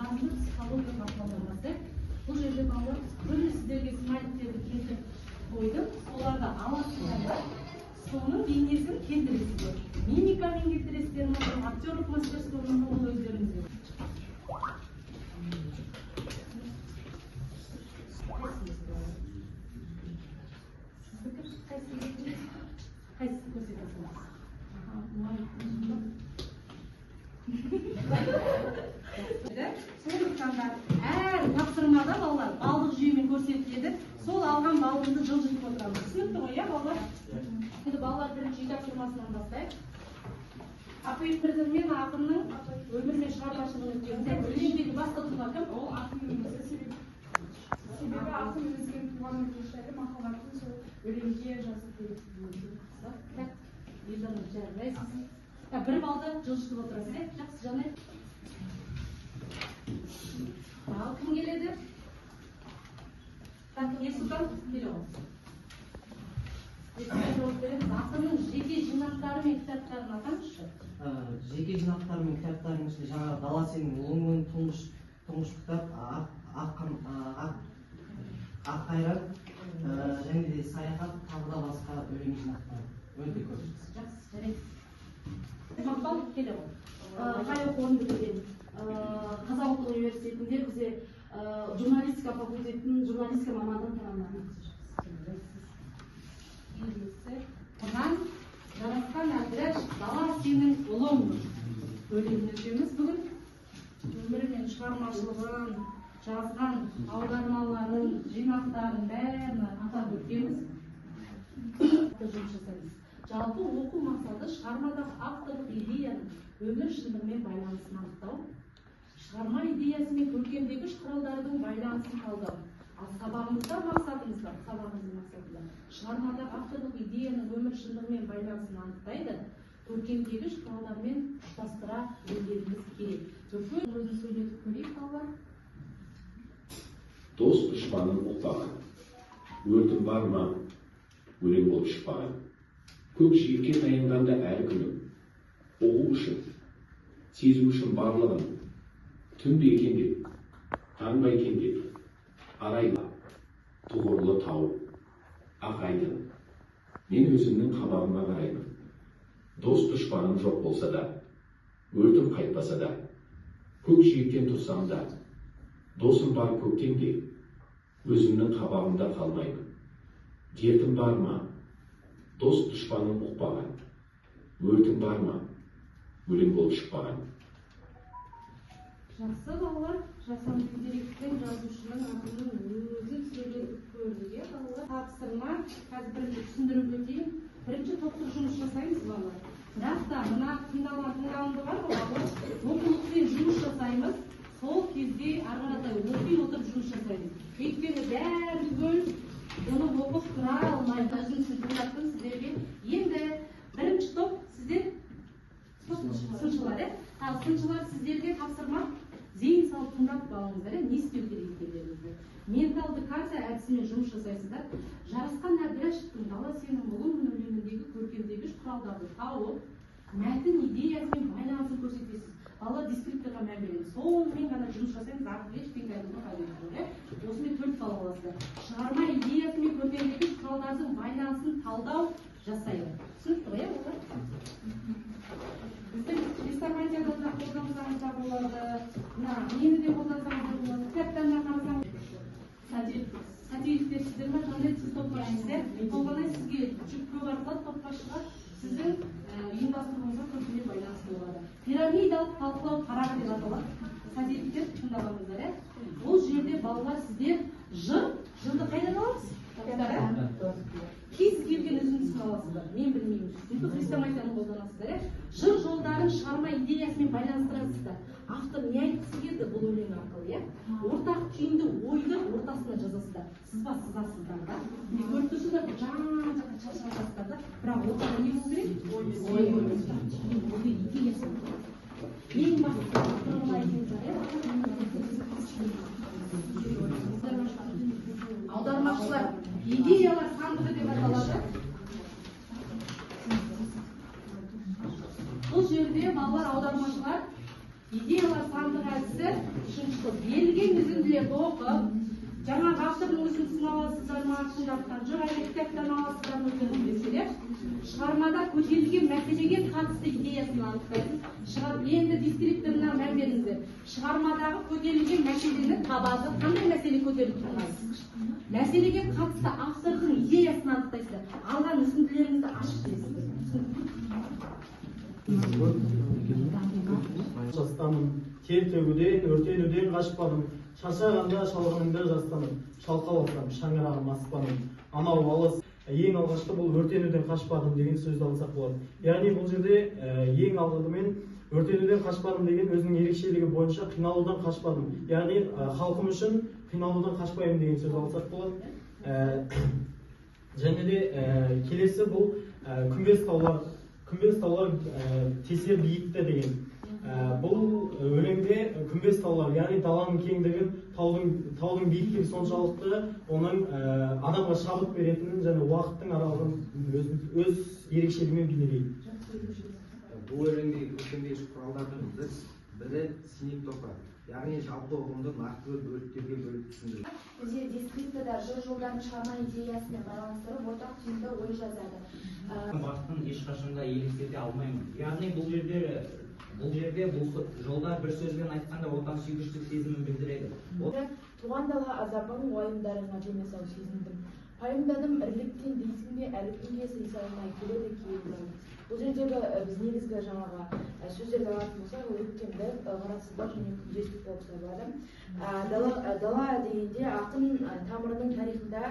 мазмұнды психологиялық мақалдамасы. Бұл жерде балалар түрлі сіздерге смайликтерді келтіріп қойдым. Соларды аласыздар да соның бейнесін келтіресіздер. Мимикамен келтіресіздер, актерлік мастерствоның ол өздеріңізде. Қайсысы көрсетесіңіз? Сондықтан да әр тапсырмада балалар балдық жүйемен көрсетіледі. Сол алған балдықты жылжытып отырамыз. Түсінікті ғой, балалар? Енді балалар бірінші тапсырмасынан бастайық. Апайып мырза мен ақынның өмір мен шығармашылығын өткенде өлеңдегі басты тұлға кім? Ол ақын өмірі себебі ақын өзінің туған өтініштерді махаббатын сол өлеңге жазып береді. Бір балды жылжытып отырасыз, жақсы жанай. Ал кім келеді? Есұлтан, келе ғой. Ақынның жеке жинақтары мен кітаптарын атаңызшы. Жеке жинақтары мен кітаптарының ішінде жаңағы «Дала сенің ұлыңмын» тұңғыш кітап, «Ақ қайрат» және де «Саяхат» тағы да басқа өлең жинақтары өте көп. Жақсы, жарайды. Мақпал, келе ғой. Қай оқу орнын бітірген? Қазақ ұлттық университетінде бізде журналистика факультетінің журналистика мамандығын тәмамдадым. Бұдан жарасқан әбдіраш «Дала сенің ұлыңмын» өлеңін өтеміз бүгін. Өмірі мен шығармашылығын, жазған аудармаларын, жинақтарын бәрін атап өткенбіз. Жұмыс жасаймыз. Жалпы оқу мақсаты шығармадағы авторлық идеяның өмір шындығымен байланысын анықтау, шығарма идеясы мен көркемдегіш құралдардың байланысын талдау. Ал сабағымызда шығармадағы авторлық идеяның өмір шындығымен байланысын анықтайды, көркемдегіш құралдармен ұштастыра білуіміз керек. Өзін сөйлетіп көрейік балалар. Дос дұшпанын ұқпаған, өртім бар ма, өлең болып шықпаған. Көк жиекке таянғанда әр күнім, ұғу үшін, сезу үшін барлығын, түнде екен деп, таңба екен деп, арайла, тұғырлы тау, ақ айдын, мен өзімнің қабағыма қараймын. Дос дұшпаным жоқ болса да, өртім қайтпаса да, көк жиектен тұрсам да, досым бар көктемде, өзімнің қабағымда қалмаймын. Дертім бар ма? Дос дұшпаным ұқпаған, өртім бар ма, өлең болып шықпаған. Жақсы балалар, жасанды интеллекттен жазушының ақынның өзі сөйлетіп көрдік, балалар. Тапсырма, қазір бірінші түсіндіріп өтейін. Бірінші топтық жұмыс жасаймыз балалар. Бірақ та мына тыңдалымды бар балалар, оқулықпен жұмыс жасаймыз. Сол кезде арғарата оқи отырып жұмыс жасаймыз. Өйткені бәрі бөл оны оқып тұра алмайды. Өзін тыңдаттым сіздерге. Енді бірінші топ сіздер сыншылар, ал сыншылар сіздерге тапсырма зейін салып тыңдап балаңыздар, не істеу керек екендеріңізді. Менталды карта әдісімен жұмыс жасайсыздар. Жарасқан әбдірашевтың «Дала сенің ұлыңмын» өлеңіндегі көркемдегіш құралдарды тауып, мәтін идеясымен байланысын көрсетесіз. Балалар дискрипторға мән береміз. Сонымен ғана жұмыс жасаймыз, артық ештеңе айтуға қажет жоқ. Осымен 4 балл аласыздар. Шығарма идеясы мен көркемдегіш құралдардың байланысын талдау жасайды. Түсінікті ғой, олар? Біздің хрестоматияда да қолдансаңыздар болады, нені де қолдансаңыздар болады, кітаптарына қарасаңыздар. Сатириктер сіздер ма, жаңағыдай сіз топпашысыздар. Толғанай сізге жүк көп арқылы топпашыға сіздің ұйымдастыруыңызға көптеген байланысты болады. Пирамидалық талқылау парақ деп аталады. Сатириктер тыңдағаныңыздар, ол жерде балалар сіздер жырды қайдан аламыз? Кез келген үзіндісін аласыздар, мен білмеймін. Мүмкін хрестоматияны қолданасыздар. Жыр жолдарын шығарма идеясымен байланыстырасыздар. Автор не айтқысы келді бұл өлең арқылы, ортақ түйінді ойды ортасына жазасыздар. Сызасыздар да. Көріп тұрсыздар, жан-жаққа шашасыздар да. Бірақ ортаға не болу керек? Ой болыңыздар. Ойды идеясын. Ең басты аудармашылар, идеялар сандығы деп аталады. Бұл жерде балалар аудармашылар идеялар сандық әдісі үшінші берілген үзінділерді оқып, жаңағы автордың өзін сынап аласыздар ма, шын жатқан жоқ, әлде кітаптан аласыздар ма өздеріңіз білесіздер. Шығармада көтерілген мәселеге қатысты идеясын анықтайсыз. Енді дискрипторына мән беріңіздер. Шығармадағы көтерілген мәселені табады, қандай мәселе көтеріліп тұрмайсыз. Мәселеге қатысты автордың идеясын анықтайсыздар. Алған үзінділеріңізді ашып бересіздер. Жастаным, тер төгуден, өртенуден қашпадым. Шаршағанда шалғынымда жастаным, шалқаласам, шаңырағым аспаным. Анау алыс, ең алғашқы бұл өртенуден қашпадым деген сөзді алсақ болады. Яғни бұл жерде ең алдымен өртенуден қашпадым деген өзінің ерекшелігі бойынша қиналудан қашпадым. Яғни халқым үшін қиналудан қашпаймын деген сөз алсақ болады. Және де келесі бұл күмбез таулар тесер биікті деген. Бұл өлеңде күмбез таулар, яғни даланың кеңдігін, таудың биіктігі соншалықты оның адамға шабыт беретінін және уақыттың аралығын өз ерекшелігімен бейнелейді. Бұл өлеңдегі көркемдегіш құралдардың бірі синек топырақ, яғни жалпы ұғымды нақты бөліктерге бөліп түсіндіреді. Бізде дескрипторда жолдардың шығарма идеясымен байланыстырып ортақ түйінді ой жазады. Бағытын ешқашанда елестете алмаймын. Яғни бұл жерде бұл жолдар бір сөзбен айтқанда отансүйгіштік сезімін білдіреді. Туған дала азабын уайымдарыңа демесау сезіндім. Пайымдадым, іріліктен дейсің бе, әлі күнге сыйса алмай келеді кейіннен. Бұл жердегі біз негізгі жаңағы сөздерді алатын болсақ, өктемді, ғарасыздық және күндестік болып табылады. Дала дегенде ақын тамырының тарихында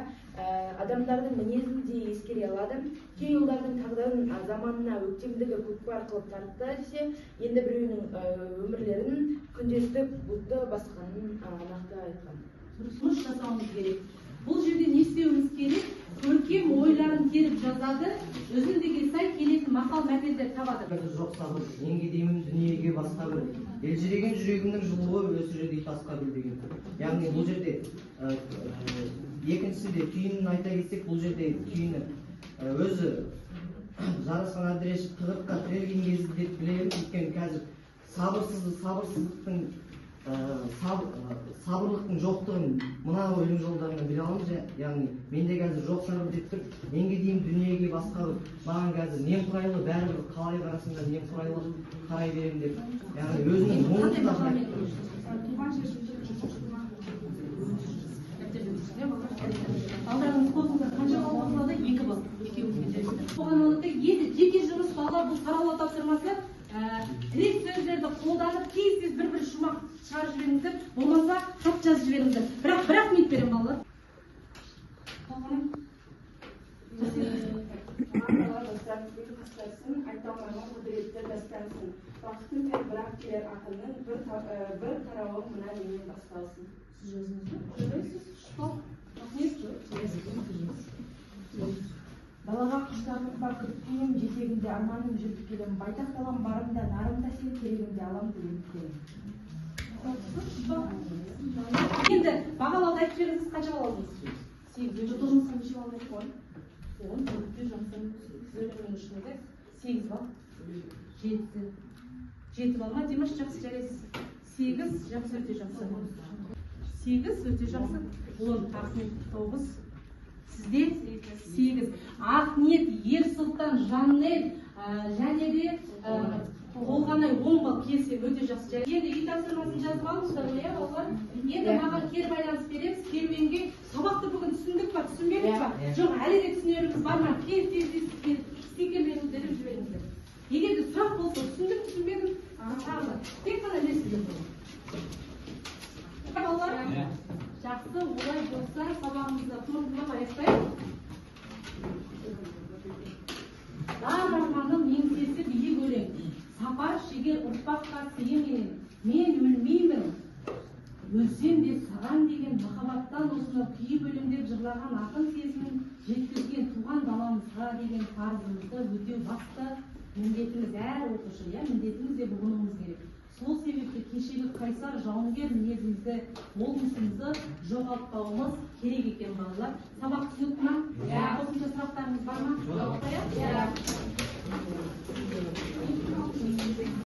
адамдардың мінезін де ескере алады. Кей ұлдардың тағдырын заманына өктемдігі көкпар қылып тартты десе, енді біреуінің өмірлерін күндестік бұлтты басқанын нақты айтқан. Жұмыс жасауымыз керек. Бұл жерде не істеуіміз керек? Көркем ойларын теріп жазады, өзіндіге сай келетін мақал мәтелдер табады. Жоқ сабыр, енге деймін дүниеге басқа бір. Елжіреген жүрегімнің жылуы өсіреді тасқа гүл деген. Яғни бұл жерде екіншісі де түйінін айта кетсек, бұл жерде түйіні өзі жарасқан әбдіреш тығырыққа тірелген кезі деп білемін. Өйткені қазір сабырлықтың жоқтығын мына өлең жолдарынан біле аламыз. Яғни менде қазір жоқ сабыр деп тұр, енге дейін дүниеге басқа маған қазір немқұрайлы бәрібір қалай қарасында немқұрайлы қарай беремін деп. Яғни өзінің балдарының қосында қанша бал оқылады? 2 бал. Оған онықты енді жеке жұмыс балалар бұл саралау тапсырмасы тірек сөздерді қолданып кейсіз бір шумақ шығарып жіберіңіздер, болмаса хат жазып жіберіңіздер. Бірақ минут берем балалар. Бақытын тек бірақ келер ақынның бір тарауы мына менен басталсын. Далаға құштарлық бар күтпейім, жетегінде арманым жүріп келем, байтақ далам барымда, нарымда сен керегімде алам деген келем. Енді бағалауды айтып жіберіңіз, қанша бал алдыңыз? 8. Жұтылыңыз қанша бал деп қой? 10, 4, жақсы. Өлімнің ішінде 8 бал. 7 бал ма? Димаш, жақсы жарайсыз. 8, жақсы, өте жақсы. 8, өте жақсы. 10, Ақниет 9. Сізде 8. Ақниет, Ерсұлтан, Жаннел, және де Қолғанай 10 бал келсе өте жақсы жарайды. Енді үй тапсырмасын жазып алыңыздар ғой, балалар. Енді маған кері байланыс береміз. Керуенге сабақты бүгін түсіндік па, түсінбедік па? Жоқ, әлі де түсінеріміз бар ма? Стикерлеріңізді беріп жіберіңіздер. Егер де сұрақ болса, түсіндім, түсінбедім, тағы тек қана ілесіздер болады. Балалар, жақсы, олай болса сабағымызды қорытындылап аяқтайық. Дар арманым еңсесі биік өлең. Сапар шегер ұрпаққа сыйыменен. Мен өлмеймін. Өлсем де саған деген махаббаттан осынау күйіп өлеңдеп жырлаған ақын сезімін жеткізген туған даламызға деген парызымызды өтеу басты міндетіміз. Әр оқушы, міндетіміз де бұғынуымыз керек. Сол себепті кешегі қайсар жауынгер мінезімізді, болмысымызды жоғалтпауымыз керек екен балалар. Сабақ түсінікті ме? Қосымша сұрақтарыңыз бар ма?